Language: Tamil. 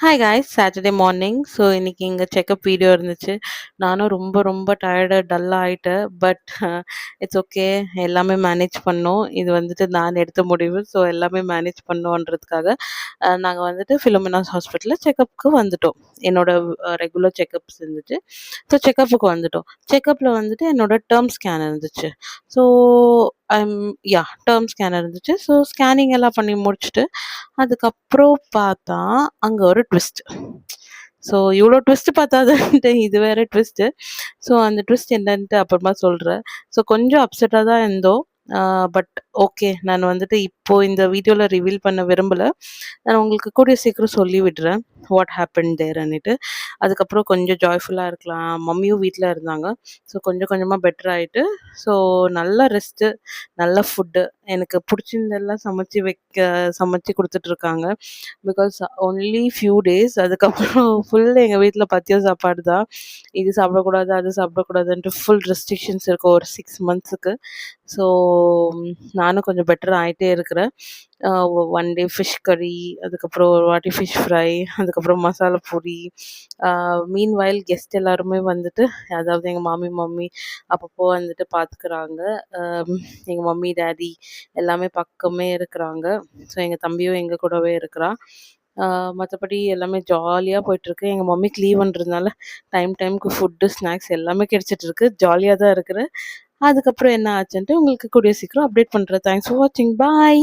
Hi guys, Saturday morning. So இன்னைக்கு இங்கே செக்கப் வீடியோ இருந்துச்சு. நானும் ரொம்ப ரொம்ப டயர்டு டல்லாக ஆகிட்டேன். பட் இட்ஸ் ஓகே, எல்லாமே மேனேஜ் பண்ணோம். இது வந்துட்டு நான் எடுத்த முடிவு. ஸோ எல்லாமே மேனேஜ் பண்ணோன்றதுக்காக நாங்கள் வந்துட்டு ஃபிலோமினாஸ் ஹாஸ்பிட்டலில் செக்கப்புக்கு வந்துட்டோம். என்னோட ரெகுலர் செக்கப்ஸ் இருந்துச்சு. ஸோ செக்கப்புக்கு வந்துட்டோம். செக்கப்பில் வந்துட்டு என்னோட டேர்ம் ஸ்கேன் இருந்துச்சு. ஸோ ஐம் டேர்ம் ஸ்கேன் இருந்துச்சு. ஸோ ஸ்கேனிங் எல்லாம் பண்ணி முடிச்சுட்டு அதுக்கப்புறம் பார்த்தா அங்கே ஒரு ட்விஸ்ட். ஸோ இவ்வளோ ட்விஸ்ட் பார்த்தாதுன்ட்டு இது வேற ட்விஸ்ட்டு. ஸோ அந்த ட்விஸ்ட் என்னன்ட்டு அப்புறமா சொல்கிறேன். ஸோ கொஞ்சம் அப்செட்டாக தான் இருந்தோம். பட் ஓகே, நான் வந்துட்டு இப்போது இந்த வீடியோவில் ரிவீல் பண்ண விரும்பலை. நான் உங்களுக்கு கூடிய சீக்கிரம் சொல்லி விடுறேன் வாட் ஹேப்பன் தேர்ன்னுட்டு. அதுக்கப்புறம் கொஞ்சம் ஜாய்ஃபுல்லாக இருக்கலாம். மம்மியும் வீட்டில் இருந்தாங்க. ஸோ கொஞ்சம் கொஞ்சமாக பெட்டர் ஆகிட்டு, ஸோ நல்ல ரெஸ்ட்டு, நல்ல ஃபுட்டு, எனக்கு பிடிச்சிருந்தெல்லாம் சமைச்சு கொடுத்துட்ருக்காங்க. Because only few days. அதுக்கப்புறம் ஃபுல் எங்கள் வீட்டில் பத்திய சாப்பாடு தான். இது சாப்பிடக்கூடாது, அது சாப்பிடக்கூடாதுன்ட்டு ஃபுல் ரெஸ்ட்ரிக்ஷன்ஸ் இருக்கும் ஒரு 6 மந்த்ஸுக்கு. ஸோ நானும் கொஞ்சம் பெட்டர் ஆகிட்டே இருக்கிறேன். ஒன் டே ஃபிஷ் கறி, அதுக்கப்புறம் ஒரு வாட்டி ஃபிஷ் ஃப்ரை, அதுக்கப்புறம் மசாலா பூரி. மீன்வைல் கெஸ்ட் எல்லாருமே வந்துட்டு, அதாவது எங்கள் மம்மி அப்பப்போ வந்துட்டு பார்த்துக்கிறாங்க. எங்கள் மம்மி டேடி எல்லாமே பக்கமே இருக்கிறாங்க. ஸோ எங்கள் தம்பியும் எங்கள் கூடவே இருக்கிறான். மற்றபடி எல்லாமே ஜாலியாக போயிட்டுருக்கு. எங்கள் மம்மிக்கு லீவுன்றதுனால டைமுக்கு ஃபுட்டு, ஸ்நாக்ஸ் எல்லாமே கிடைச்சிட்ருக்கு. ஜாலியாக தான் இருக்கிறேன். அதுக்கப்புறம் என்ன ஆச்சுன்ட்டு உங்களுக்கு கூடிய சீக்கிரம் அப்டேட் பண்ணுறேன். தேங்க்ஸ் ஃபார் வாட்சிங். பாய்.